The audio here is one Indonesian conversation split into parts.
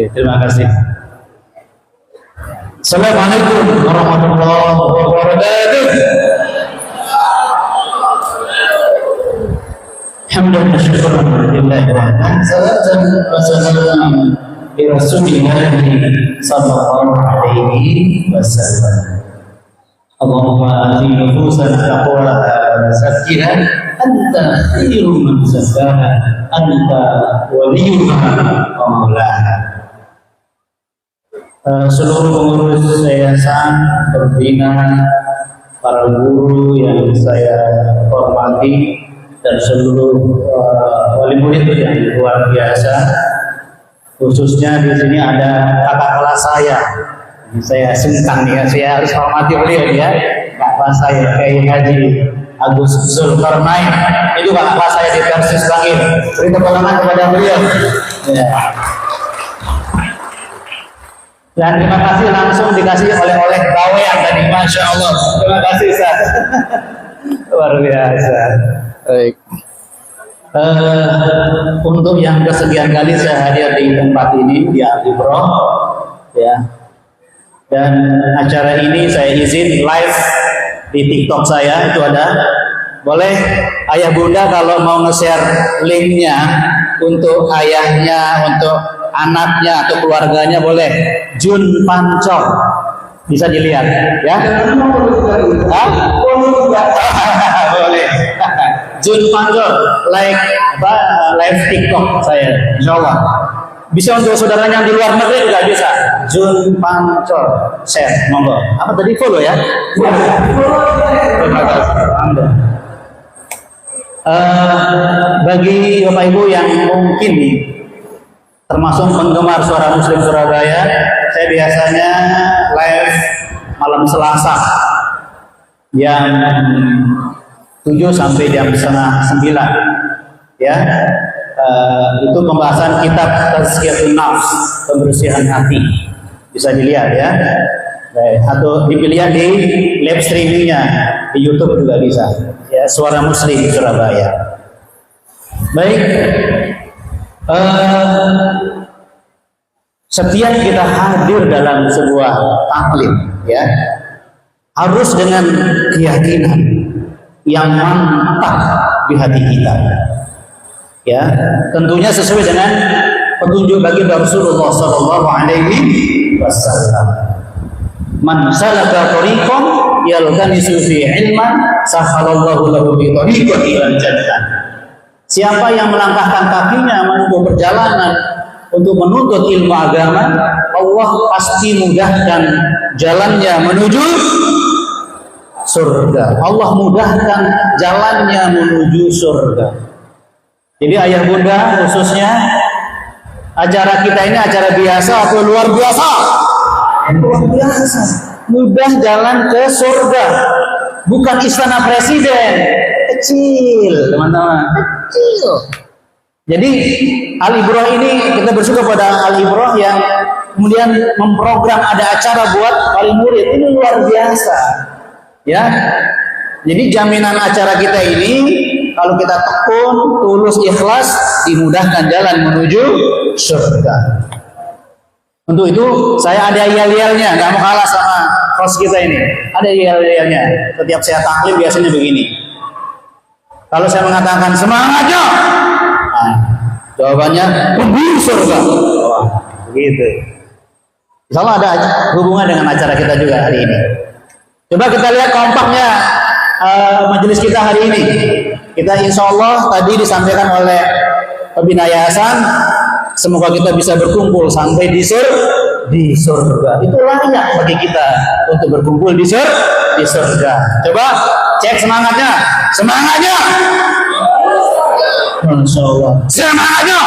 Terima kasih. Assalamualaikum warahmatullahi wabarakatuh. Alhamdulillah, syukur alhamdulillah. Salatan wa salam bi Rasulillah sallallahu alaihi wasallam. Allahumma ati nufusana taqwaha wa zakkiha anta khairu man zakkaha anta waliyuha wa maulaha. Seluruh pengurus yayasan, pembina, para guru yang saya hormati, dan seluruh wali murid yang luar biasa, khususnya di sini ada kakak kelas saya. Ini saya sungkan ya, saya harus hormati beliau ya, kakak kelas saya Kiai Haji Agus Zulkarnain. Itu kakak kelas saya di Persis Langit. Beri tepuk tangan kepada beliau. Ya. Dan terima kasih langsung dikasih oleh-oleh bawean tadi, masya Allah. Terima kasih Ustaz. Luar biasa. Baik. Untuk yang kesekian kali saya hadir di tempat ini di Al-Ibrah, ya. Dan acara ini saya izin live di TikTok saya, itu ada. Boleh ayah bunda kalau mau nge-share linknya untuk ayahnya, untuk anaknya atau keluarganya, boleh. Jun Pancor bisa dilihat ya. Boleh. Jun Pancor live TikTok saya, insyaallah. Bisa untuk saudaranya yang di luar negeri juga bisa. Jun Pancor share, monggo. Apa tadi, follow ya? Terima kasih. Bagi Bapak Ibu yang mungkin nih termasuk penggemar Suara Muslim Surabaya, saya biasanya live malam Selasa jam 7 sampai jam setengah 9 ya. Itu pembahasan kitab Tazkiyatun Nafs, pembersihan hati, bisa dilihat ya. Atau dilihat di live streamingnya di YouTube juga bisa ya, Suara Muslim Surabaya. Baik. Setiap kita hadir dalam sebuah taklim ya, harus dengan keyakinan yang mantap di hati kita ya, tentunya sesuai dengan petunjuk bagi Rasulullah sallallahu alaihi wasallam. Man salaka tariqan yaltamisu fi ilman sahalallahu lahu bi tariqin ilal jannah. Siapa yang melangkahkan kakinya menempuh perjalanan untuk menuntut ilmu agama, Allah pasti mudahkan jalannya menuju surga. Allah mudahkan jalannya menuju surga. Jadi ayah bunda, khususnya acara kita ini acara biasa atau luar biasa? Luar biasa. Mudah jalan ke surga. Bukan istana presiden. Kecil, teman-teman. Kecil. Jadi Al-Ibrah ini, kita bersyukur pada Al-Ibrah yang kemudian memprogram ada acara buat wali murid. Ini luar biasa ya. Jadi jaminan acara kita ini, kalau kita tekun, tulus, ikhlas, dimudahkan jalan menuju surga. Untuk itu saya ada yel-yelnya, nggak mau kalah sama host kita ini. Ada yel-yelnya. Setiap saya taklim biasanya begini. Kalau saya mengatakan semangatnya, nah, jawabannya menuju surga. Oh, begitu. Insyaallah ada hubungan dengan acara kita juga hari ini. Coba kita lihat kompaknya majelis kita hari ini. Kita insyaallah tadi disampaikan oleh pembina yayasan, semoga kita bisa berkumpul sampai di surga. Itu layak bagi kita untuk berkumpul di surga. Coba cek semangatnya. Semangatnya. Masya Allah. Semangatnya.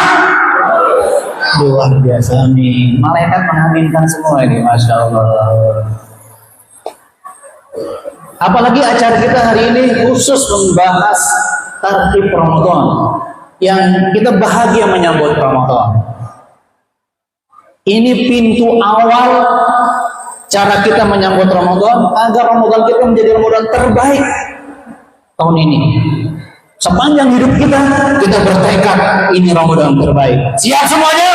Luar biasa nih. Malaikat mengaminkan semua ini. Masya Allah. Apalagi acara kita hari ini khusus membahas tartib Ramadan, yang kita bahagia menyambut Ramadan. Ini pintu awal cara kita menyambut Ramadan agar Ramadan kita menjadi Ramadan terbaik tahun ini. Sepanjang hidup kita bertekad ini Ramadan terbaik. Siap semuanya?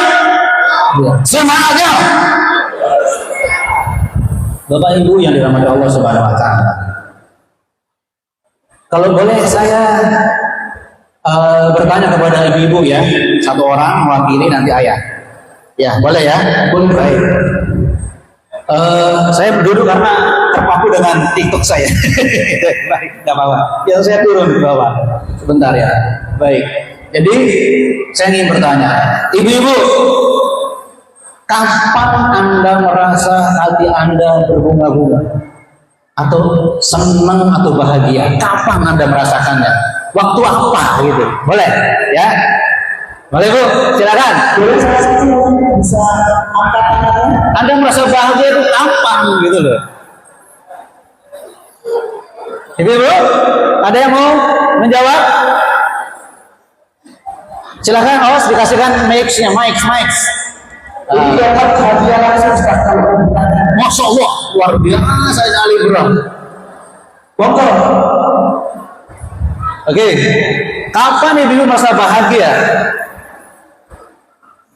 Semangatnya. Bapak Ibu yang dirahmati Allah Subhanahu wa taala. Kalau boleh saya bertanya kepada ibu-ibu ya, satu orang mewakili nanti ayah. Ya, boleh ya? Boleh. Baik. Saya duduk karena terpaku dengan TikTok saya. Baik, tidak apa-apa. Ya, saya turun ke bawah. Sebentar ya. Baik. Jadi, saya ingin bertanya, ibu-ibu, kapan Anda merasa hati Anda berbunga-bunga? Atau senang atau bahagia? Kapan Anda merasakannya? Waktu apa gitu? Boleh? Ya? Boleh Bu? Silakan. Boleh salah satu bisa angkat tangan. Anda merasa bahagia itu kapan gitu loh? Ibu-ibu, ada yang mau menjawab? Silakan, awas dikasihkan mic-nya, mic. Ini dapat hadiah langsung sekarang. Masya Allah, luar biasa ini Ali Bram. Bongkar. Oke, kapan ibu merasa bahagia?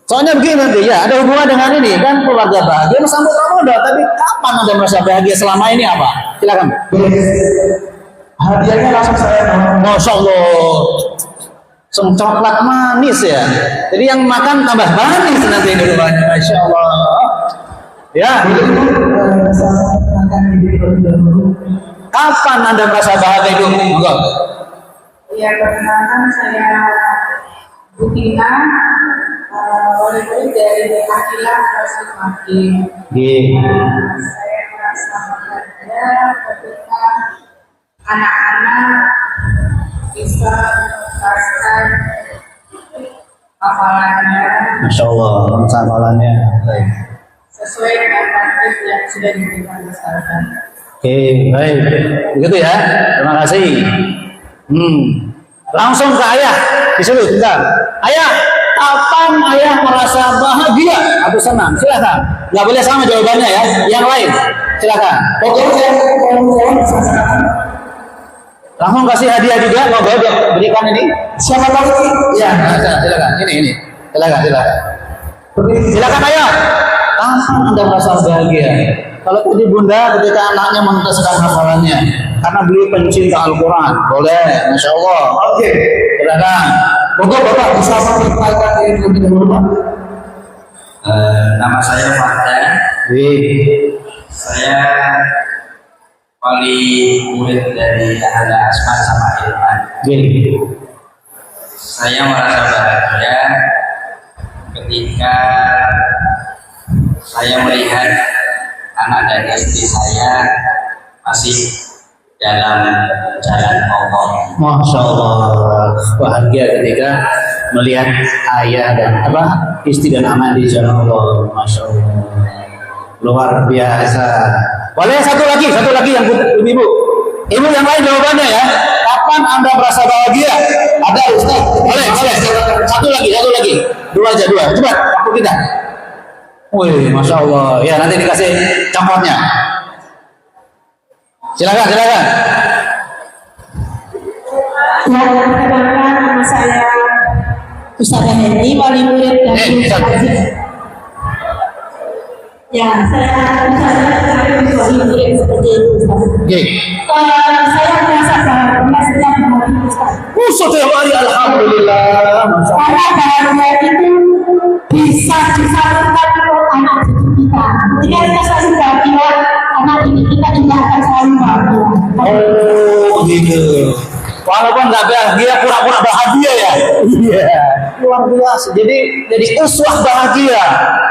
Soalnya begini nanti ya, ada hubungan dengan ini kan keluarga bahagia bersambut Ramadan. Tapi kapan Anda merasa bahagia selama ini apa? Silakan. Hadiahnya langsung saya. Masya Allah. Coklat manis ya. Jadi yang makan tambah manis nanti ini rupanya. Masya Allah. Ya. Kapan Anda merasa bahagia itu? Enggak. Ya, perkenalkan saya Butina, murid dari Akilah Rasul Makin. Saya merasa bahagia ketika anak-anak bisa menuntaskan hafalannya. Masya Allah, hafalannya. Baik. Sesuai dengan target yang sudah diberikan masyarakat. Oke, baik. Begitu ya. Terima kasih. Langsung ke ayah. Di sini, bentar. Ayah, kapan ayah merasa bahagia atau senang? Silakan. Nggak boleh sama jawabannya ya. Yang lain, silakan. Pokoknya langsung kasih hadiah juga. Mau berikan ini? Siapa tahu? Ya, silakan. Ini. Silakan. Silakan ayah. Kapan Anda merasa bahagia? Kalau tadi bunda ketika anaknya menuntaskan hafalannya karena beliau pencinta Al-Quran, boleh, Masya Allah. Oke, silakan. Bapak bisa menyampaikan ini lebih dahulu Pak. Nama saya Fardan. Saya wali murid dari Ahla Asma sama Ilman. Saya merasa bahagia ketika saya melihat anak dan istri saya masih dalam jalan Allah. Masya Allah, bahagia ketika melihat ayah dan istri dan anak di jalan Allah. Masya Allah, luar biasa. Boleh satu lagi yang ibu. Ibu yang lain jawabannya ya. Kapan Anda merasa bahagia? Ada Ustaz? Boleh. Satu lagi. Dua aja. Cepat, waktu kita. Wih, Masya Allah. Ya, nanti dikasih contohnya. Silakan. Perkenalkan, nama saya Ustazah Hendy, wali murid dari Ya, saya wali murid seperti itu, Ustaz. Saya merasa bahagia setiap hari, Ustaz. Setiap hari, alhamdulillah. Karena bahagia itu bisa disalurkan ke anak didik kita. Ketika kita selalu bahagia, anak didik kita juga akan selalu bahagia. Oh, gitu. Walaupun nggak bahagia, pura-pura bahagia ya. Iya. Luar biasa. Jadi uswah bahagia.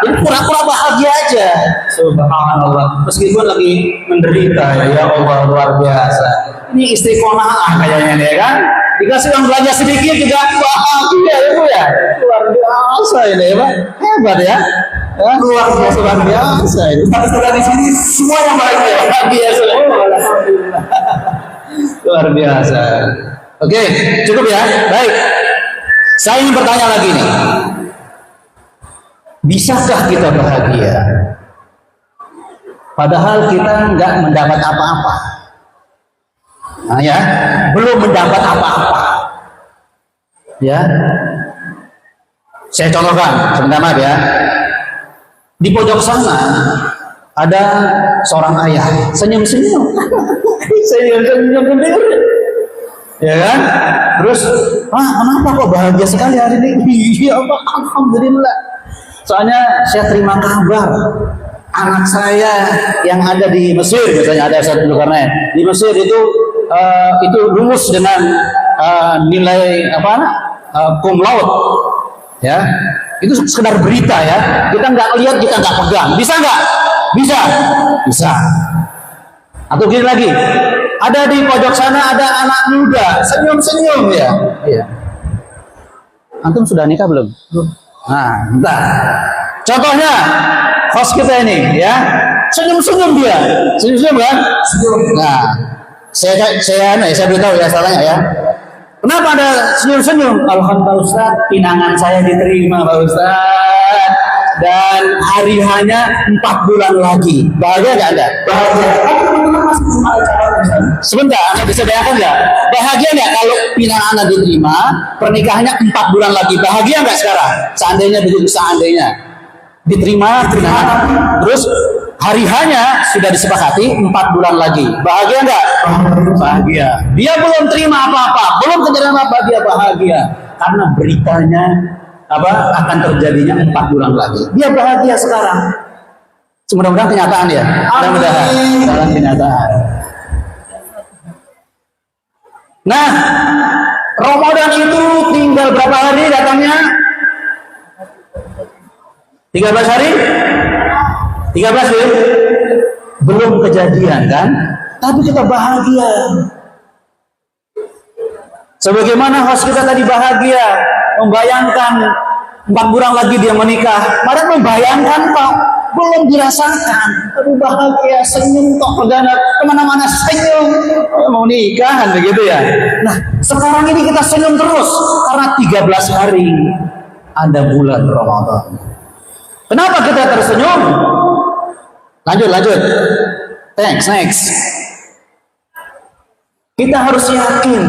Jadi pura-pura bahagia aja. Subhanallah. Meskipun lagi menderita ya Allah, luar biasa. Ini istiqomah kayaknya ya kan. Dikasih uang belanja sedikit juga bahagia itu ya. Luar biasa ini ya Pak. Hebat ya. Luar biasa ini. Saudara di sini semua yang bahagia semua. Alhamdulillah. Luar biasa. Oke, cukup ya. Baik. Saya ingin bertanya lagi nih. Bisakah kita bahagia? Padahal kita nggak mendapat apa-apa. Nah ya, belum mendapat apa-apa. Ya. Saya contohkan, sebentar maaf ya. Di pojok sana ada seorang ayah senyum-senyum. Senyum-senyum sendiri. Ya kan? Terus, kenapa kok bahagia sekali hari ini? Ya Allah, alhamdulillah. Soalnya saya terima kabar anak saya yang ada di Mesir, misalnya ada satu karena di Mesir itu lulus dengan nilai cum laude, ya. Itu sekedar berita ya. Kita nggak lihat, kita nggak pegang. Bisa nggak? Bisa. Atau gini lagi, ada di pojok sana ada anak muda senyum-senyum ya. Iya. Antum sudah nikah belum? Nah, bentar. Contohnya host kita ini ya, senyum-senyum dia. Senyum-senyum kan? Nah, saya beritahu ya salahnya ya. Kenapa ada senyum-senyum? Alhamdulillah Ustaz, pinangan saya diterima Pak Ustaz. Dan hari hanya 4 bulan lagi. Bahagia nggak Anda? Bahagia. Sebentar, Anda bisa bayangkan nggak? Bahagia nggak kalau pinangan Anda diterima, pernikahannya 4 bulan lagi? Bahagia nggak sekarang? Seandainya begitu, seandainya diterima pinangan, terus hari hanya sudah disepakati 4 bulan lagi. Bahagia nggak? Bahagia. Dia belum terima apa-apa, belum kejadian apa, dia bahagia karena beritanya akan terjadinya 4 bulan lagi. Dia bahagia sekarang. Mudah-mudahan kenyataan ya. Mudah-mudahan kenyataan. Nah, Ramadan itu tinggal berapa hari datangnya? 13 hari? 13 ya? Belum kejadian kan? Tapi kita bahagia. Sebagaimana host kita tadi bahagia, membayangkan 4 bulan lagi dia menikah. Mari membayangkan Pak, belum dirasakan. Tapi bahagia, senyum kok pegana kemana-mana senyum. Mau nikahan begitu ya. Nah, sekarang ini kita senyum terus karena 13 hari ada bulan Ramadan. Kenapa kita tersenyum? Lanjut. Next. Kita harus yakin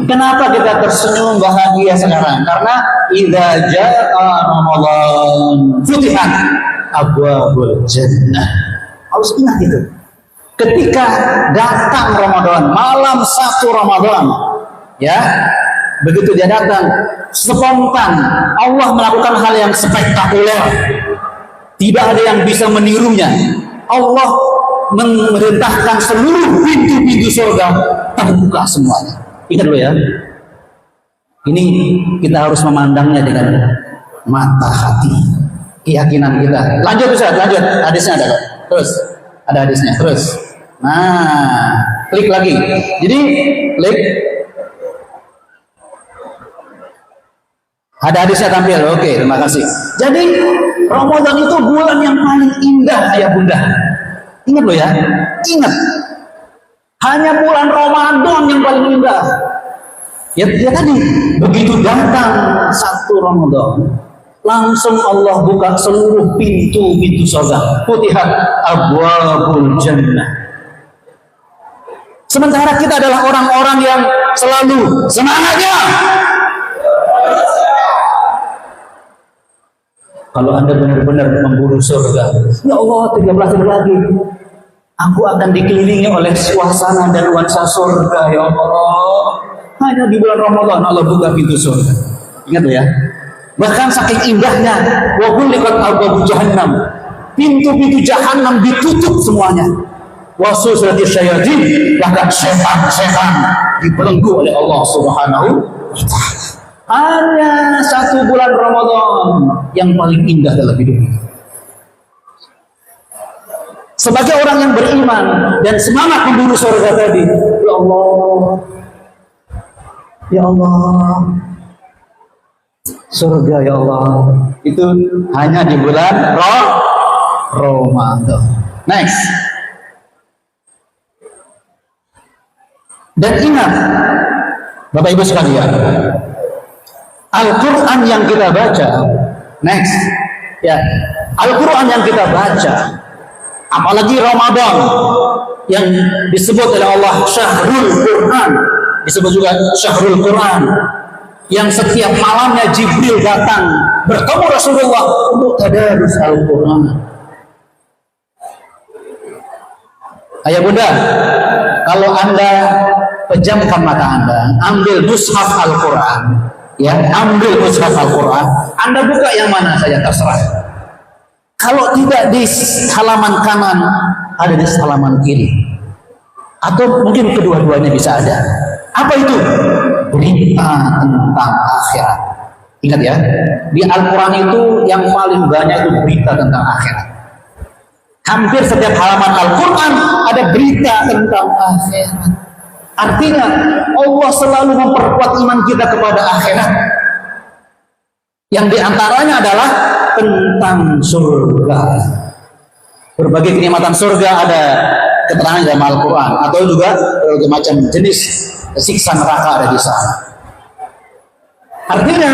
kenapa kita tersenyum bahagia sekarang. Karena idza jaa Ramadan futihat abwabul jannah. Harus ingat itu. Ketika datang Ramadan, malam 1 Ramadan, ya, begitu dia datang, spontan Allah melakukan hal yang spektakuler. Tidak ada yang bisa menirunya. Allah memerintahkan seluruh pintu-pintu surga terbuka semuanya. Ingat dulu ya. Ini kita harus memandangnya dengan mata hati, keyakinan kita. Lanjut Ustaz, lanjut. Hadisnya ada kok. Terus ada hadisnya. Terus. Nah, klik lagi. Jadi klik. Ada hadisnya tampil. Oke, terima kasih. Jadi Ramadan itu bulan yang paling indah ayah bunda. Ingat loh ya, ingat. Hanya bulan Ramadan yang paling indah. Ya tadi, begitu datang 1 Ramadan, langsung Allah buka seluruh pintu-pintu surga. Futihat abwabul jannah. Sementara kita adalah orang-orang yang selalu semangatnya. Kalau Anda benar-benar memburu surga, ya Allah 13 hari lagi, aku akan dikelilingi oleh suasana dan nuansa surga, ya Allah. Hanya di bulan Ramadan Allah buka pintu surga. Ingat ya. Bahkan saking indahnya, wa ghulqat abwabu jahannam. Pintu-pintu jahanam ditutup semuanya. Wa susilati syayatin, bahkan setan-setan dibelenggu oleh Allah Subhanahu wa taala. Hanya 1 bulan Ramadan yang paling indah dalam hidup ini. Sebagai orang yang beriman dan semangat memburu surga tadi, ya Allah, surga ya Allah, itu hanya di bulan Ramadan. Next. Dan ingat, Bapak Ibu sekalian, Al-Quran yang kita baca, next, ya, Al-Quran yang kita baca, apalagi Ramadan yang disebut oleh Allah Syahrul Quran, disebut juga Syahrul Quran, yang setiap malamnya Jibril datang bertemu Rasulullah untuk tadarus Al-Quran. Ayah bunda, kalau anda pejamkan mata anda, ambil mushaf Al-Quran, ya, ambil mushaf Al-Quran, anda buka yang mana saja terserah. Kalau tidak di halaman kanan, ada di halaman kiri, atau mungkin kedua-duanya bisa ada. Apa itu? Berita tentang akhirat. Ingat ya, di Al-Quran itu yang paling banyak itu berita tentang akhirat. Hampir setiap halaman Al-Quran ada berita tentang akhirat. Artinya Allah selalu memperkuat iman kita kepada akhirat. Yang diantaranya adalah tentang surga. Berbagai kenikmatan surga ada keterangan dalam Al-Quran, atau juga berbagai macam jenis siksa neraka ada di sana. Artinya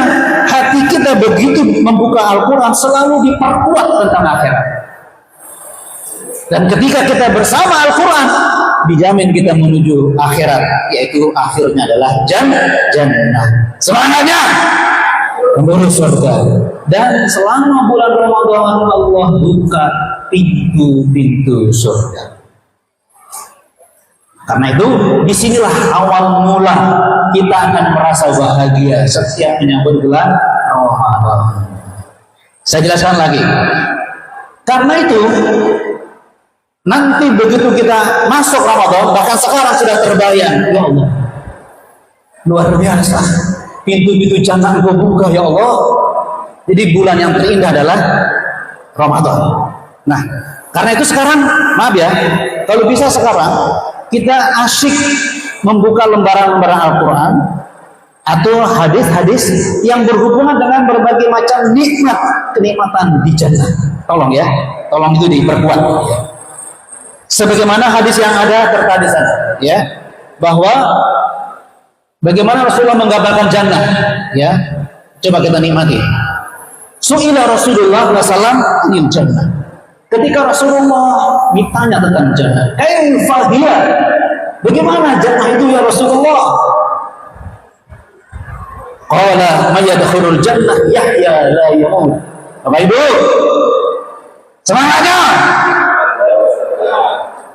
hati kita begitu membuka Al-Quran selalu diperkuat tentang akhirat. Dan ketika kita bersama Al-Quran, dijamin kita menuju akhirat, yaitu akhirnya adalah jannah. Semangatnya menuju surga. Dan selama bulan Ramadan Allah buka pintu-pintu surga. Karena itu disinilah awal mula kita akan merasa bahagia setiap menyambut bulan Ramadan. Saya jelaskan lagi. Karena itu nanti begitu kita masuk Ramadan, bahkan sekarang sudah terbayang, ya Allah, luar biasa, pintu-pintu jannah Engkau buka, ya Allah. Jadi bulan yang terindah adalah Ramadan. Nah, karena itu sekarang, maaf ya, kalau bisa sekarang kita asyik membuka lembaran-lembaran Al-Quran atau hadis-hadis yang berhubungan dengan berbagai macam nikmat, kenikmatan di jannah. Tolong ya, tolong itu diperkuat. Ya. Sebagaimana hadis yang ada tertera di sana, ya, bahwa bagaimana Rasulullah menggambarkan jannah, ya, coba kita nikmati. Su'ila Rasulullah SAW anil jannah. Ketika Rasulullah ditanya tentang jannah, kaifa hiya? Bagaimana jannah itu ya Rasulullah? Qala may yadkhulul jannah yahya la yamut. Bapak Ibu, semangatnya.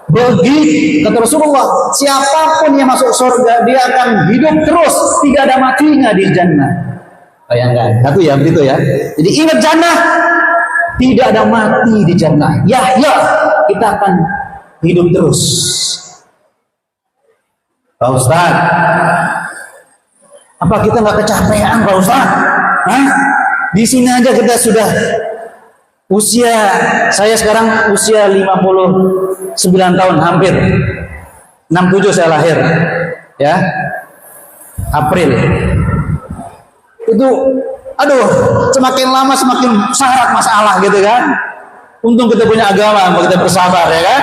Begitu kata Rasulullah, siapapun yang masuk surga dia akan hidup terus, tidak ada matinya di jannah. Bayangkan, satu ya begitu ya. Jadi ingat jannah, tidak ada mati di jannah. Yahya, kita akan hidup terus. Pak Ustaz, apa kita nggak kecapean Pak Ustaz? Hah? Di sini aja kita sudah usia, saya sekarang usia 59 tahun hampir. 67 saya lahir. Ya. April. Itu aduh, semakin lama semakin syarat masalah gitu kan. Untung kita punya agama, kita bersabar ya kan.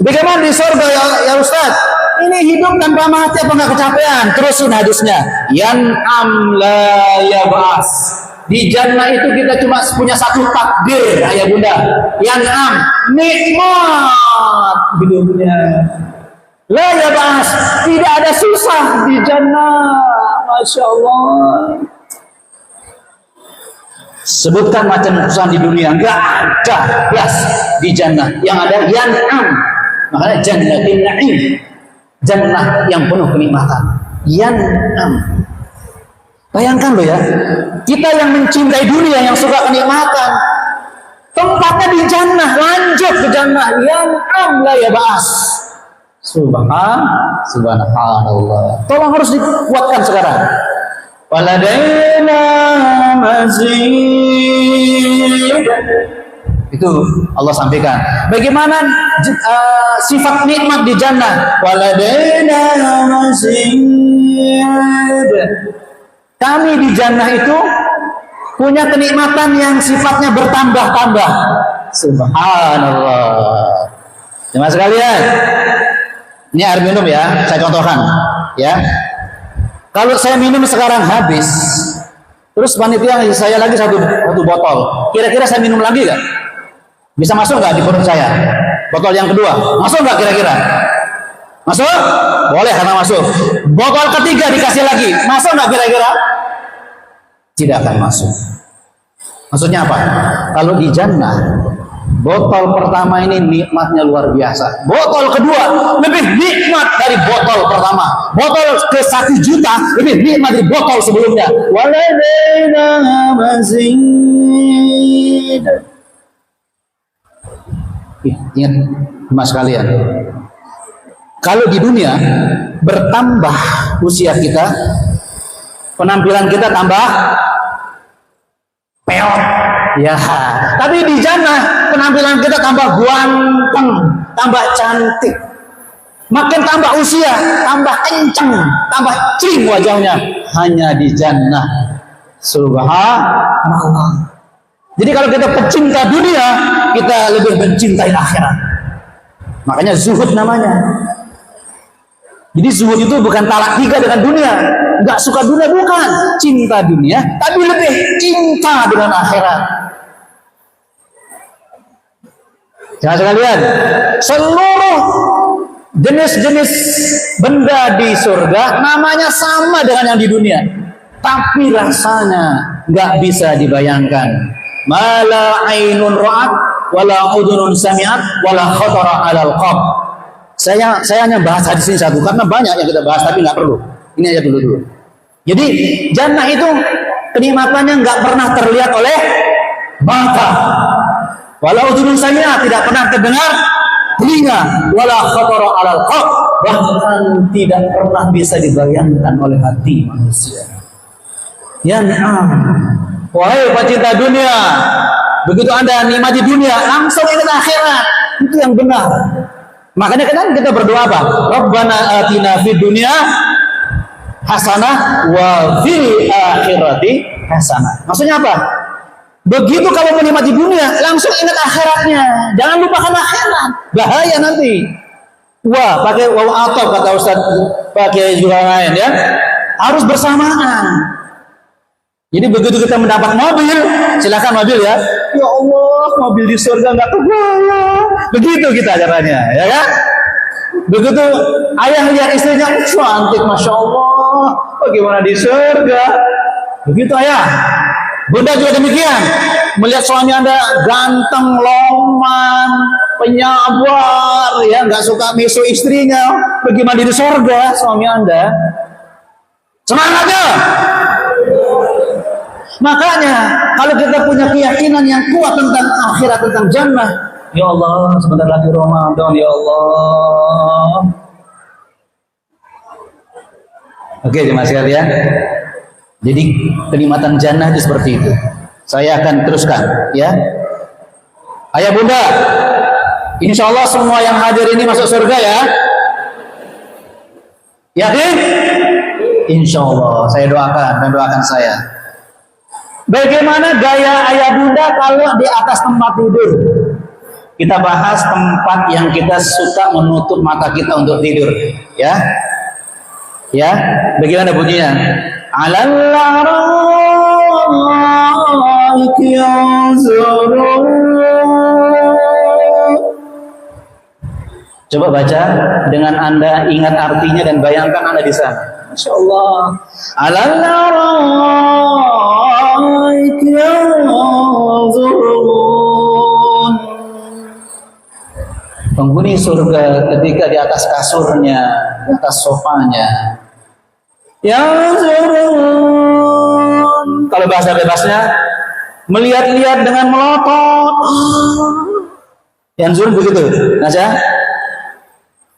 Bagaimana di surga ya Ustaz? Ini hidup tanpa mati apa nggak kecapean? Terusin hadisnya. Yan'am la yab'as. Di jannah itu kita cuma punya satu takdir, ayah bunda. Yan'am, nikmat hidupnya. La yab'as, tidak ada susah di jannah. Masya Allah. Sebutkan macam kesusahan di dunia, enggak ada. Yes, di jannah yang ada yan'am. Makanya jannatin na'im, jannah yang penuh kenikmatan. Yan'am. Bayangkan loh ya, kita yang mencintai dunia, yang suka kenikmatan, tempatnya di jannah, lanjut ke jannah. Yan'am la yab'as. Subhanallah. Tolong harus dikuatkan sekarang. Waladaina mazid. Itu Allah sampaikan. Bagaimana sifat nikmat di jannah? Waladaina mazid. Kami di jannah itu punya kenikmatan yang sifatnya bertambah-tambah. Subhanallah. Jemaah sekalian, ini air minum ya, saya contohkan ya. Kalau saya minum sekarang habis, terus panitia saya lagi satu botol, kira-kira saya minum lagi nggak? Bisa masuk nggak di perut saya? Botol yang kedua, masuk nggak kira-kira? Masuk? Boleh karena masuk. Botol ketiga dikasih lagi, masuk nggak kira-kira? Tidak akan masuk. Maksudnya apa? Kalau di jannah Botol pertama ini nikmatnya luar biasa. Botol kedua lebih nikmat dari botol pertama. Botol ke 1 juta lebih nikmat dari botol sebelumnya. Waladaina mazid. Ingat mas kalian, kalau di dunia bertambah usia kita, penampilan kita tambah peot, ya. Tapi di jannah penampilan kita tambah ganteng, tambah cantik. Makin tambah usia, tambah kenceng, tambah cing wajahnya. Hanya di jannah. Subhanallah. Jadi kalau kita pecinta dunia, kita lebih mencintai akhirat. Makanya zuhud namanya. Jadi zuhud itu bukan talak 3 dengan dunia. Enggak suka dunia, bukan. Cinta dunia, tapi lebih cinta dengan akhirat. Jangan sekalian, seluruh jenis-jenis benda di surga namanya sama dengan yang di dunia, tapi rasanya nggak bisa dibayangkan. Mala ainun ra'at, wala udhunun sami'at, wala khatara 'alal qalb. Saya hanya bahas hadis ini satu karena banyak yang kita bahas tapi nggak perlu. Ini aja dulu. Jadi jannah itu kenikmatannya nggak pernah terlihat oleh mata. Wala udhunun sami'at, tidak pernah terdengar telinga, wala khatara 'alal qalb, bahkan tidak pernah bisa dibayangkan oleh hati manusia. Ya na'am. Wahai pecinta dunia, begitu Anda nikmati dunia, langsung ingat akhirat. Itu yang benar. Makanya kan kita berdoa apa? Rabbana atina fid dunya hasanah wa fil akhirati hasanah. Maksudnya apa? Begitu kamu menikmati dunia, langsung ingat akhiratnya. Jangan lupakan akhirat. Bahaya nanti. Wah, pakai waw atau kata Ustaz, pakai juga lain ya. Harus bersamaan. Jadi begitu kita mendapat mobil, silakan mobil ya. Ya Allah, mobil di surga nggak kebayang. Begitu kita caranya, ya kan? Begitu ayah lihat istrinya cantik, masya Allah. Bagaimana di surga? Begitu ayah. Bunda juga demikian. Melihat suami Anda ganteng, loman, penyabar, ya nggak suka misu istrinya. Bagaimana di surga suami Anda? Semangatnya. Makanya kalau kita punya keyakinan yang kuat tentang akhirat, tentang jannah, ya Allah, sebentar lagi Ramadan, ya Allah. Oke, jemaah sekalian. Jadi kenikmatan jannah itu seperti itu. Saya akan teruskan, ya. Ayah bunda, insya Allah semua yang hadir ini masuk surga ya. Yakin? Insya Allah. Saya doakan dan doakan saya. Bagaimana gaya ayah bunda kalau di atas tempat tidur? Kita bahas tempat yang kita suka menutup mata kita untuk tidur, ya. Ya, bagaimana bunyinya? Alal-laraiki yanzurun. Coba baca dengan Anda ingat artinya dan bayangkan Anda di sana. Masya Allah. Alal-laraiki yanzurun. Penghuni surga ketika di atas kasurnya, di atas sofanya, yanzurun, kalau bahasa bebasnya melihat-lihat dengan melotot. Yanzurun begitu, Nasya.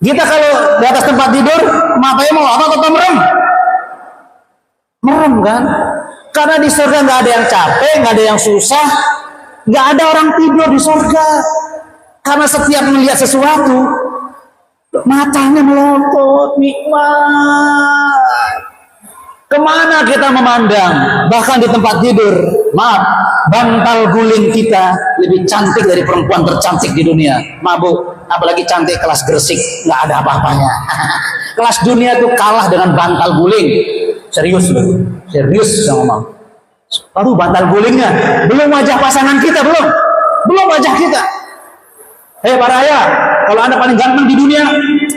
Kita kalau di atas tempat tidur, matanya melotot atau merem? Merem kan? Karena di surga nggak ada yang capek, nggak ada yang susah, nggak ada orang tidur di surga. Karena setiap melihat sesuatu, matanya melotot, nikmat. Kemana kita memandang? Bahkan di tempat tidur, maaf, bantal guling kita lebih cantik dari perempuan tercantik di dunia. Mabuk, apalagi cantik kelas Gresik, nggak ada apa-apanya. Kelas dunia itu kalah dengan bantal guling. Serius, serius sama mau. Baru bantal gulingnya, belum wajah pasangan kita, belum wajah kita. Hei para ayah, kalau Anda paling ganteng di dunia,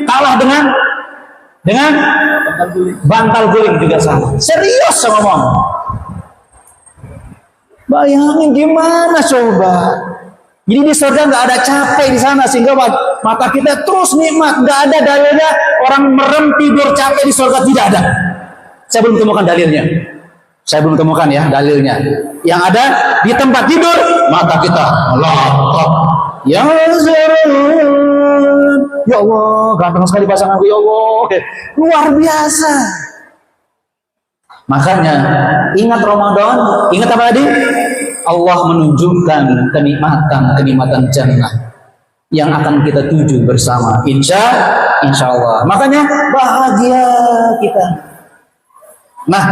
kalah dengan bantal guling juga sama. Serius sama ngomong. Bayangin gimana coba. Jadi di surga nggak ada capek di sana sehingga mata kita terus nikmat. Nggak ada dalilnya orang merem tidur capek di surga, tidak ada. Saya belum temukan dalilnya. Saya belum temukan ya dalilnya. Yang ada di tempat tidur mata kita melotot. Ya Allah, ganteng sekali pasanganku ya Allah. Luar biasa. Makanya ingat Ramadan, ingat apa tadi? Allah menunjukkan kenikmatan jannah yang akan kita tuju bersama. Insya Allah. Makanya bahagia kita. Nah,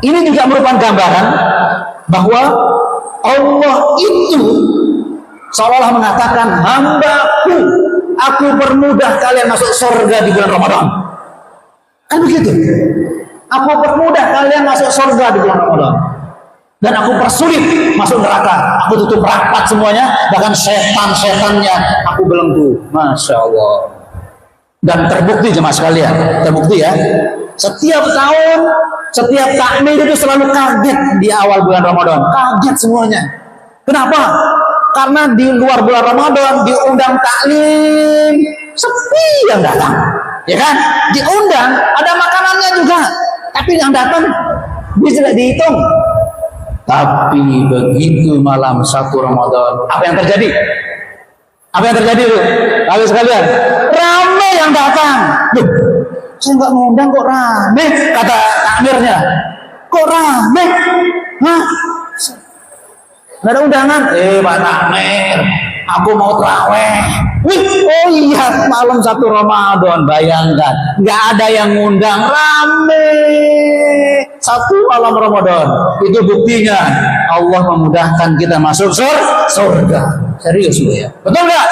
ini juga merupakan gambaran bahwa Allah itu seolah-olah mengatakan, hambaku, aku permudah kalian masuk surga di bulan Ramadan. Kan begitu? Aku permudah kalian masuk surga di bulan Ramadan. Dan aku persulit masuk neraka. Aku tutup rapat semuanya. Bahkan setan-setannya aku belenggu. Masya Allah. Dan terbukti jemaah sekalian. Terbukti ya. Setiap tahun, setiap takmir itu selalu kaget di awal bulan Ramadan. Kaget semuanya. Kenapa? Karena di luar bulan Ramadan diundang taklim, sepi yang datang. Ya kan? Diundang, ada makanannya juga. Tapi yang datang bisa dihitung. Tapi begitu malam 1 Ramadan, apa yang terjadi? Apa yang terjadi tuh? Lalu sekalian, ramai yang datang. Loh, saya nggak ngundang kok rame, kata takmirnya. Kok rame? Hah? Nggak ada undangan? Pak Takmir, aku mau terawih. Oh iya, malam 1 Ramadan, bayangkan. Nggak ada yang ngundang, rame. 1 malam Ramadan. Itu buktinya Allah memudahkan kita masuk surga. Serius Bu ya? Betul nggak?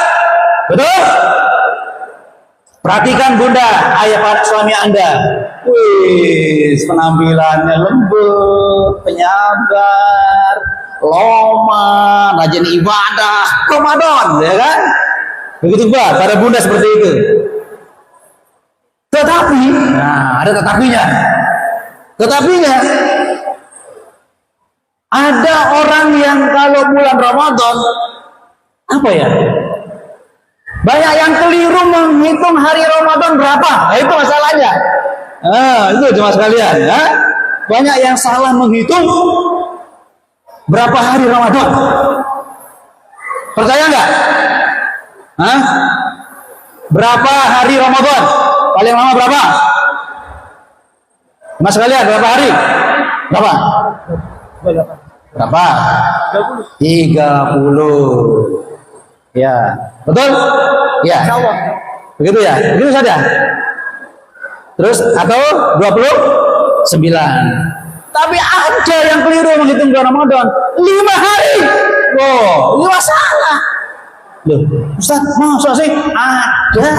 Betul? Perhatikan Bunda, ayah para suami Anda. Wih, penampilannya lembut, penyabar, loma, rajin ibadah, Ramadan, ya kan? Begitu Pak, para bunda seperti itu. Tetapi, nah ada tetapinya. Tetapinya, ada orang yang kalau bulan Ramadan, apa ya? Banyak yang keliru menghitung hari Ramadan berapa. Nah, itu masalahnya. Itu cuma sekalian. Ya. Banyak yang salah menghitung berapa hari Ramadan. Percaya nggak? Berapa hari Ramadan? Paling lama berapa? Mas sekalian, berapa hari? Berapa? Berapa? 30. Ya, betul? Ya. Begitu ya? Begitu saja. Terus atau 29. Tapi ada yang keliru menghitung bulan Ramadan 5 hari. Wow, ini masalah. Loh, Ustaz, masa sih? Ada.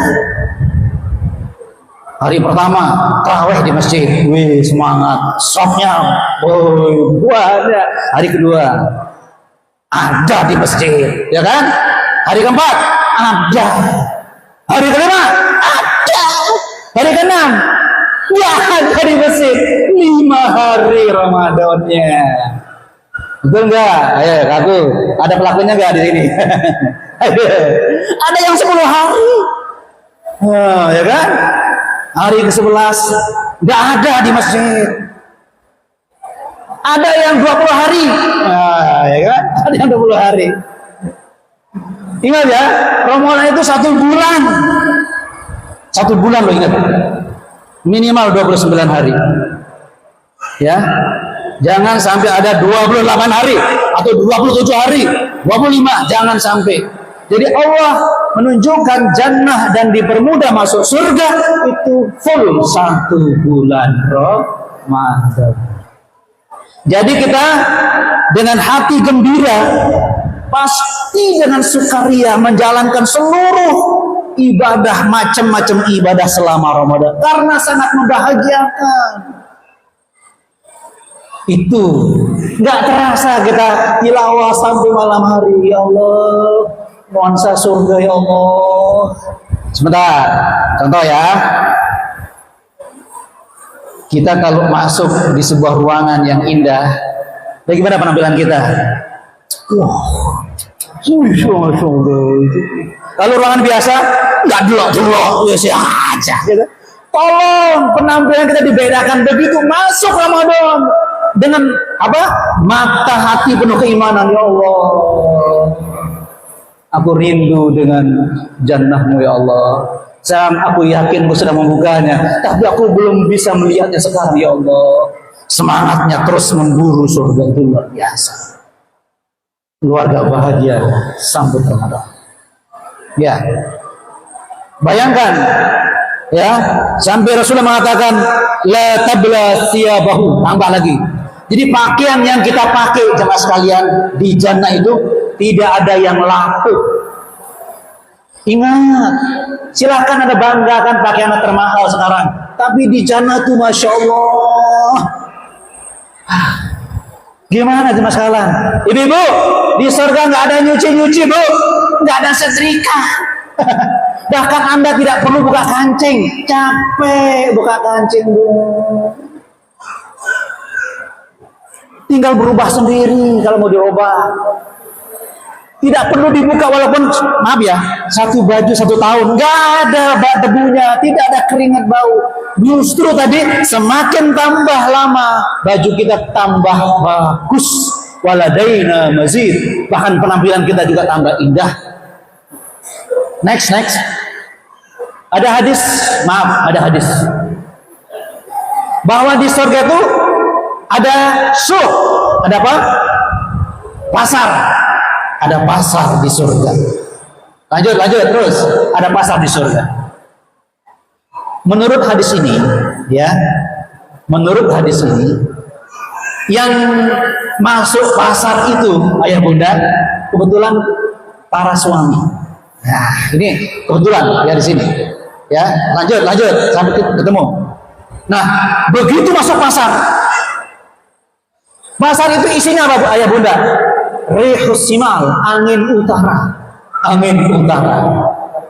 Hari pertama tarawih di masjid, wih semangat, softnya, banyak. Hari kedua ada di masjid, ya kan? Hari keempat ada. Hari kelima ada. Hari keenam ya ada di masjid. 5 hari Ramadannya. Betul nggak? Ayo aku, ada pelakunya nggak di sini? Ada yang 10 hari, ya kan? Hari ke-11 nggak ada di masjid. Ada yang 20 hari, ya kan? Ada yang 20 hari. Ingat ya, Ramadan itu 1 bulan. 1 bulan loh, ingat. Minimal 29 hari. Ya. Jangan sampai ada 28 hari atau 27 hari, 25, jangan sampai. Jadi Allah menunjukkan jannah dan dipermudah masuk surga itu full 1 bulan Ramadan. Jadi kita dengan hati gembira, pasti dengan sukaria menjalankan seluruh ibadah, macam-macam ibadah selama Ramadan karena sangat membahagiakan. Itu nggak terasa kita tilawah sampai malam hari. Ya Allah, nuansa surga ya Allah. Sebentar, contoh ya. Kita kalau masuk di sebuah ruangan yang indah, bagaimana penampilan kita? Wah, Masya Allah. Kalau ruangan biasa, nggak delok-delok, biasa aja. Gitu. Tolong penampilan kita dibedakan begitu masuk Ramadan dengan apa? Mata hati penuh keimanan. Ya Allah, aku rindu dengan jannah-Mu ya Allah. Aku yakin Mu sudah membukanya, tapi aku belum bisa melihatnya sekarang ya Allah. Semangatnya terus memburu surga itu luar biasa. Keluarga bahagia sambut Ramadan. Ya, bayangkan ya, sampai Rasulullah mengatakan la tabla thiyabahu, tambah lagi. Jadi pakaian yang kita pakai jemaah sekalian di jannah itu tidak ada yang lapuk. Ingat, silakan Anda banggakan pakaian termahal sekarang, tapi di jannah tuh masya Allah. Gimana jemaah sekalian? Ibu-ibu, di surga nggak ada nyuci-nyuci bu, nggak ada setrika. Bahkan Anda tidak perlu buka kancing, capek buka kancing bu. Tinggal berubah sendiri kalau mau dirubah. Tidak perlu dibuka walaupun maaf ya, satu baju 1 tahun nggak ada debunya, tidak ada keringat bau. Justru tadi semakin tambah lama baju kita tambah bagus. Waladaina mazid, bahkan penampilan kita juga tambah indah. Next. Ada hadis bahwa di surga itu ada suq, ada apa? Pasar. Ada pasar di surga. Lanjut terus. Ada pasar di surga. Menurut hadis ini, yang masuk pasar itu ayah bunda kebetulan para suami. Nah, ini kebetulan ya di sini. Ya, lanjut sampai ketemu. Nah, begitu masuk pasar. Pasar itu isinya apa, ayah bunda? Rihus simal, angin utara.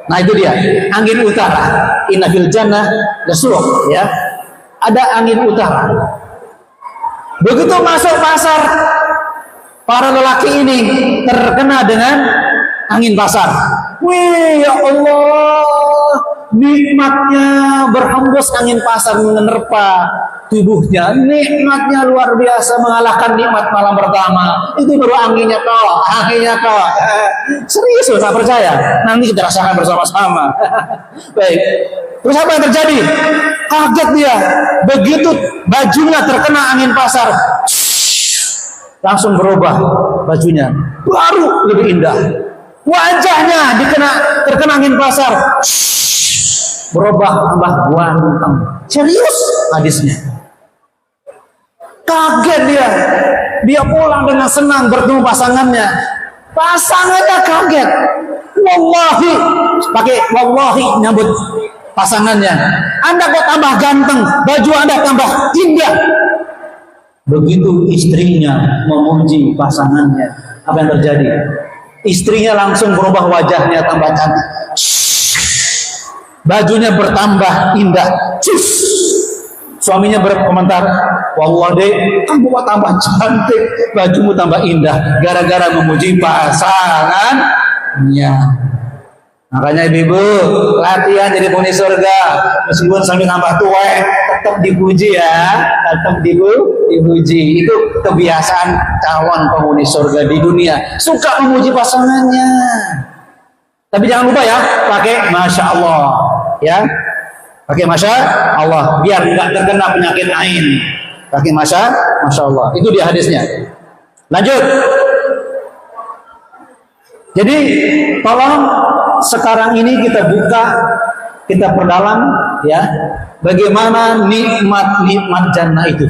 Nah itu dia, angin utara. Inna fil jannah lasuq, ya. Ada angin utara. Begitu masuk pasar, para lelaki ini terkena dengan angin pasar. Wih, ya Allah, nikmatnya berhembus angin pasar menerpa tubuhnya, nikmatnya luar biasa, mengalahkan nikmat malam pertama. Itu baru anginnya toh. Serius loh, saya percaya. Nanti kita rasakan bersama-sama. Baik. Terus apa yang terjadi? Kaget dia. Begitu bajunya terkena angin pasar, langsung berubah bajunya. Baru lebih indah. Wajahnya terkena angin pasar, berubah tambah ganteng. Serius hadisnya. Kaget dia pulang dengan senang bertemu pasangannya kaget, wallahi nyambut pasangannya, Anda kok tambah ganteng, baju Anda tambah indah. Begitu istrinya memuji pasangannya, apa yang terjadi? Istrinya langsung berubah wajahnya tambah cantik, bajunya bertambah indah. Suaminya berkomentar, wallah deh, kamu kok tambah cantik, bajumu tambah indah, gara-gara memuji pasangannya. Makanya ibu-ibu, latihan jadi penghuni surga, meskipun sambil nambah tua, tetap dipuji ya, tetap dipuji. Itu kebiasaan calon penghuni surga di dunia, suka memuji pasangannya. Tapi jangan lupa ya, pakai masya Allah, ya. Pakai masya Allah biar nggak terkena penyakit ain. Pakai masya Allah. Itu dia hadisnya. Lanjut. Jadi tolong sekarang ini kita buka, kita perdalam ya, bagaimana nikmat jannah itu.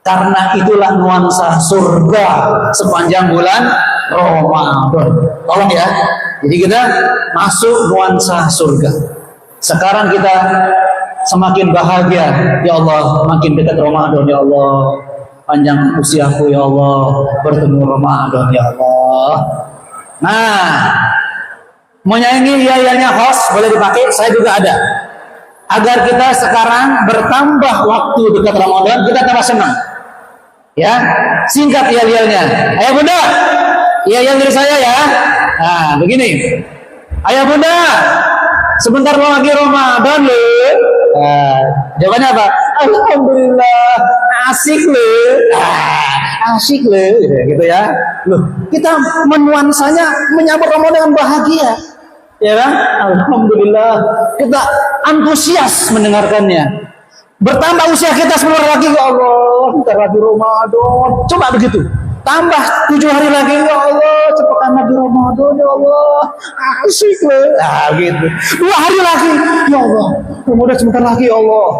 Karena itulah nuansa surga sepanjang bulan Ramadan. Tolong ya. Jadi kita masuk nuansa surga. Sekarang kita semakin bahagia, ya Allah, makin dekat Ramadan, ya Allah, panjang usiaku, ya Allah, bertemu Ramadan, ya Allah. Nah, menyayangi yayanya host boleh dipakai, saya juga ada. Agar kita sekarang bertambah waktu dekat Ramadan, kita tambah senang. Ya, singkat yel-yelnya. Ayo bunda, yel-yel dari saya ya. Nah, begini. Ayah bunda, sebentar lagi Ramadan loh. Jawabannya apa? Alhamdulillah, asik loh. Asik loh, gitu ya. Loh, kita menuansanya menyambut Ramadan dengan bahagia. Ya kan? Alhamdulillah, kita antusias mendengarkannya. Bertambah usia kita 10 hari lagi, ya Allah, bentar lagi Ramadan. Coba begitu. Tambah 7 hari lagi, ya Allah, cepatkan lagi Ramadan, ya Allah. Asik loh. Nah, gitu. 2 hari lagi, ya Allah. Ramadan sebentar lagi, ya Allah.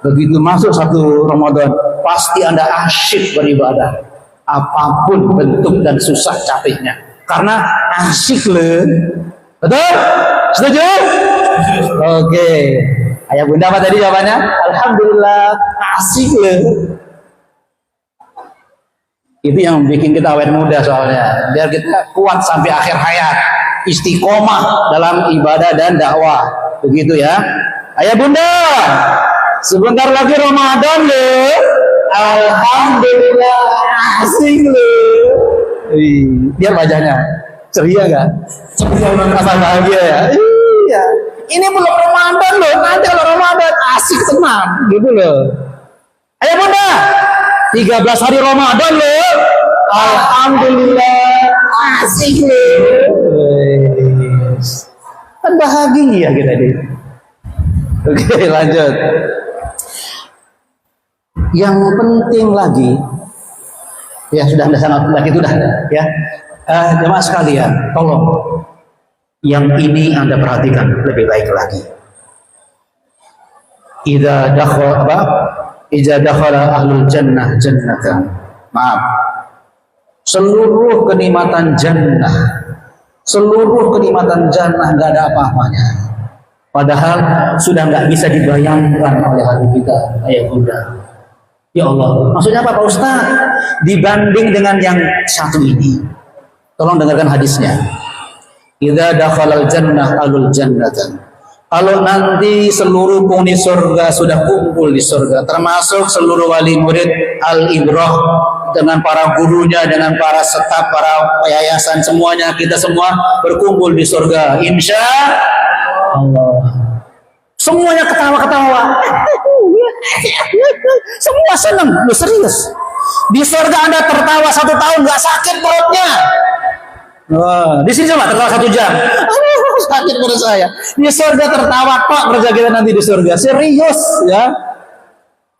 Begitu masuk 1 Ramadan, pasti Anda asyik beribadah. Apapun bentuk dan susah capeknya. Karena asik loh. Betul? Setuju? Oke. Ayah bunda apa tadi jawabannya? Alhamdulillah, asik loh. Itu yang bikin kita awet muda soalnya. Biar kita kuat sampai akhir hayat. Istiqomah dalam ibadah dan dakwah. Begitu ya. Ayah bunda, sebentar lagi Ramadan loh. Alhamdulillah, asik loh. Lihat wajahnya. Ceria gak? Ceria, merasa bahagia ya. Iya. Ini belum Ramadan loh. Nanti kalau Ramadan asik tenang, gitu loh. Ayo bunda, 13 hari Ramadan loh. Alhamdulillah, asik loh. Kan bahagia kita deh. Oke, lanjut. Yang penting lagi, ya sudah sangat lagi itu dah ya. Jemaah sekalian, tolong yang ini Anda perhatikan lebih baik lagi. Idza dakhala ahlul jannah jannatan. Maaf. Seluruh kenikmatan jannah enggak ada apa-apanya. Padahal sudah enggak bisa dibayangkan oleh hati kita, ayah bunda. Ya Allah, maksudnya apa Pak Ustaz? Dibanding dengan yang satu ini. Tolong dengarkan hadisnya. Idza dakhalal jannah alul jannatan. Kalau nanti seluruh penghuni surga sudah kumpul di surga, termasuk seluruh wali murid al-ibrah dengan para gurunya, dengan para staf, para yayasan, semuanya kita semua berkumpul di surga. Insya Allah. Semuanya ketawa-ketawa. Semua senang, lu serius. Di surga Anda tertawa 1 tahun nggak sakit perutnya. Wah, di sini coba tertawa 1 jam. Sakit perut saya. Di surga tertawa Pak, kerja kita nanti di surga. Serius ya.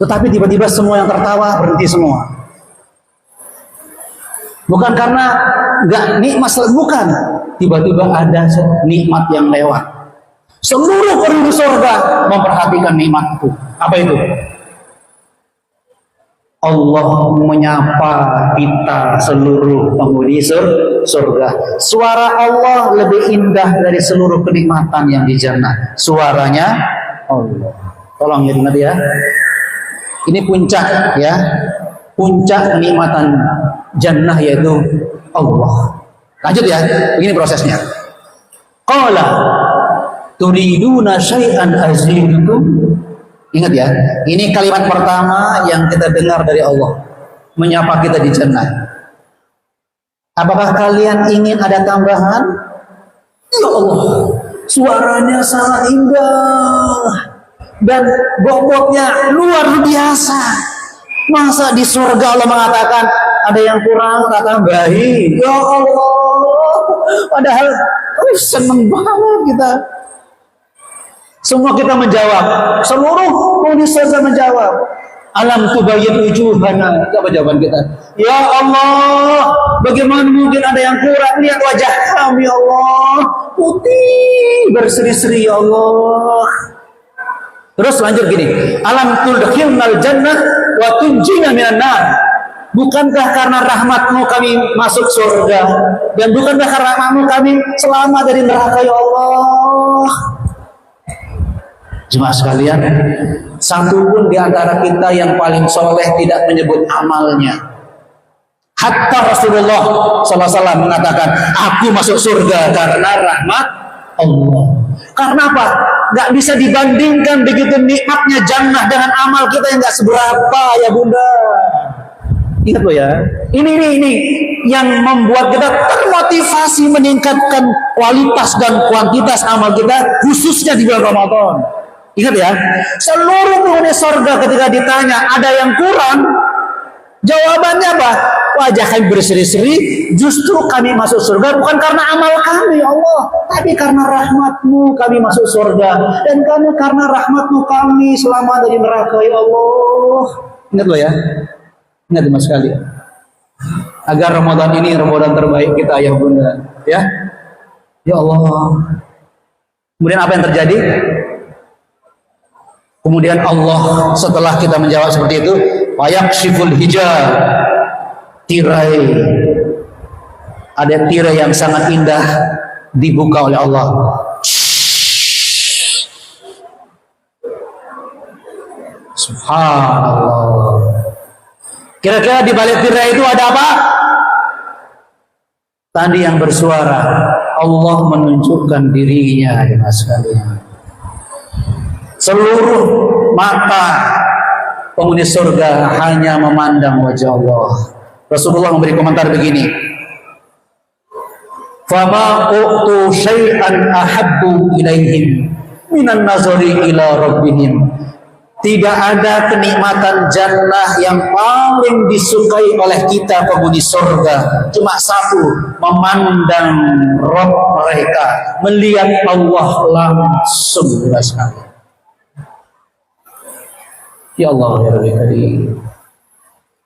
Tetapi tiba-tiba semua yang tertawa berhenti semua. Bukan karena nggak nikmat, bukan. Tiba-tiba ada nikmat yang lewat. Seluruh penduduk surga memperhatikan nikmat itu. Apa itu? Allah menyapa kita seluruh penghuni surga. Suara Allah lebih indah dari seluruh kenikmatan yang di jannah. Suaranya Allah. Tolong ingat ya. Ini puncak ya. Puncak kenikmatan jannah yaitu Allah. Lanjut ya. Begini prosesnya. Qala turiduna syai'an azidukum. Ingat ya, ini kalimat pertama yang kita dengar dari Allah, menyapa kita di jannah. Apakah kalian ingin ada tambahan? Ya Allah, suaranya sangat indah dan bobotnya luar biasa. Masa di surga Allah mengatakan ada yang kurang, tak tambahi? Ya Allah, padahal seneng banget kita. Semua kita menjawab, seluruh penghuni surga menjawab. Alam tubayyid wujuhana. Apa jawaban kita? Ya Allah, bagaimana mungkin ada yang kurang? Lihat wajah kami ya Allah, putih berseri-seri ya Allah. Terus lanjut gini, alam tudkhilnal jannah wa tunjina minan nar. Bukankah karena rahmatmu kami masuk surga, dan bukankah karena rahmatmu kami selamat dari neraka ya Allah. Jemaah sekalian, satu pun di antara kita yang paling soleh tidak menyebut amalnya. Hatta Rasulullah SAW mengatakan, aku masuk surga karena rahmat Allah. Karena apa? Gak bisa dibandingkan begitu nikmatnya jannah dengan amal kita yang gak seberapa ya bunda. Ingat loh ya. Ini yang membuat kita termotivasi meningkatkan kualitas dan kuantitas amal kita, khususnya di bulan Ramadan. Ingat ya, seluruh penghuni surga ketika ditanya ada yang kurang, jawabannya apa? Wajah kami berseri-seri, justru kami masuk surga bukan karena amal kami, ya Allah, tapi karena rahmat-Mu kami masuk surga, dan karena rahmat-Mu kami selamat dari neraka, ya Allah. Ingat loh ya, ingat mas sekali, agar Ramadan ini Ramadan terbaik kita, ayah bunda, ya, ya Allah. Kemudian apa yang terjadi? Kemudian Allah setelah kita menjawab seperti itu, wayakshiful hijab, tirai, ada tirai yang sangat indah dibuka oleh Allah. Subhanallah. Kira-kira di balik tirai itu ada apa? Tadi yang bersuara, Allah menunjukkan dirinya, ya mas sekalian. Seluruh mata penghuni surga hanya memandang wajah Allah. Rasulullah memberi komentar begini, fama u'tu syai'an ahabbu ilaihim minan nazari ila rabbihim. Tidak ada kenikmatan jannah yang paling disukai oleh kita penghuni surga, cuma satu, memandang Rabb mereka, melihat Allah langsung. Ya Allah, ya Rabbi Karim.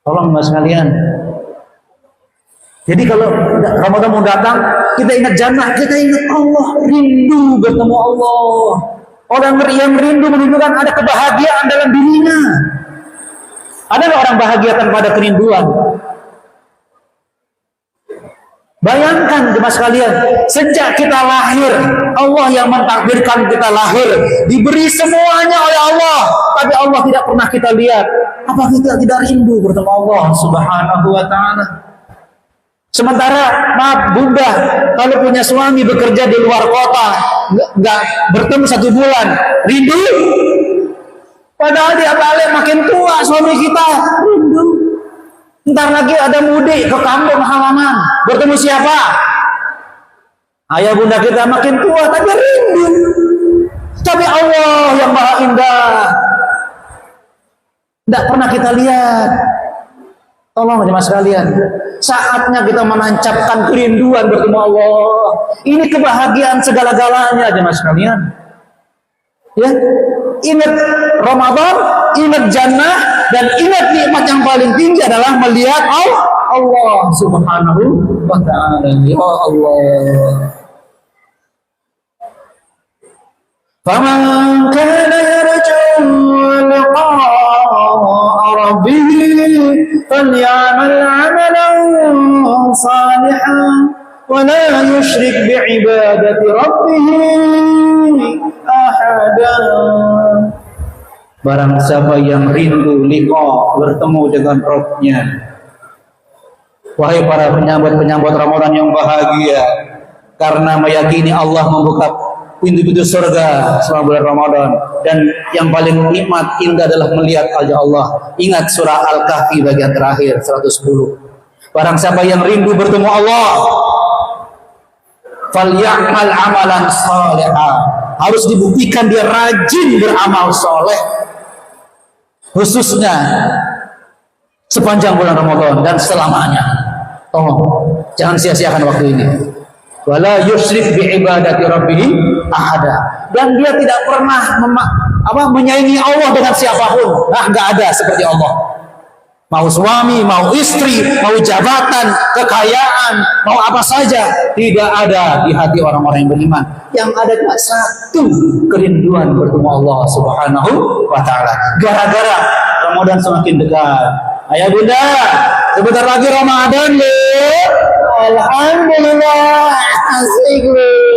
Tolong mas sekalian. Jadi kalau Ramadan mau datang, kita ingat jannah, kita ingat Allah, rindu bertemu Allah. Orang yang rindu menunjukkan ada kebahagiaan dalam dirinya. Ada nggak orang bahagia tanpa ada kerinduan? Bayangkan jemaah sekalian, sejak kita lahir, Allah yang mentakdirkan kita lahir, diberi semuanya oleh Allah, tapi Allah tidak pernah kita lihat. Apa kita tidak rindu bertemu Allah Subhanahu wa ta'ala? Sementara maaf bunda, kalau punya suami bekerja di luar kota, nggak bertemu 1 bulan, rindu? Padahal dia balik makin tua, suami kita rindu. Ntar lagi ada mudik ke kampung halaman, bertemu siapa? Ayah bunda kita makin tua, tapi rindu. Tapi Allah yang maha indah tidak pernah kita lihat. Tolong jemaah sekalian, saatnya kita menancapkan kerinduan bertemu Allah. Ini kebahagiaan segala-galanya jemaah sekalian. Ya, ingat Ramadan, ingat jannah, dan ingat nikmat yang paling tinggi adalah melihat Allah Subhanahu wa ta'ala. Ya Allah. Faman kana yarju liqa'a rabbih falyamal 'amalan salihan wa la yusyrik bi'ibadati rabbih ahada. Barang siapa yang rindu liqa, bertemu dengan Rabb-Nya. Wahai para penyambut-penyambut Ramadan yang bahagia, karena meyakini Allah membuka pintu-pintu surga selama bulan Ramadan, dan yang paling nikmat indah adalah melihat wajah Allah. Ingat surah Al-Kahfi bagian terakhir 110. Barang siapa yang rindu bertemu Allah, falyamal amalan salihah, harus dibuktikan dia rajin beramal soleh, khususnya sepanjang bulan Ramadan dan selamanya. Tolong jangan sia-siakan waktu ini. Wala yusyrik bi ibadati rabbih ahada, dan dia tidak pernah menyaingi Allah dengan siapapun. Nah, enggak ada seperti Allah. Mau suami, mau istri, mau jabatan, kekayaan, mau apa saja, tidak ada di hati orang-orang yang beriman. Yang ada cuma satu, kerinduan bertemu Allah Subhanahu wa ta'ala. Gara-gara Ramadan semakin dekat. Ayah bunda, sebentar lagi Ramadan loh. Alhamdulillah, asik loh.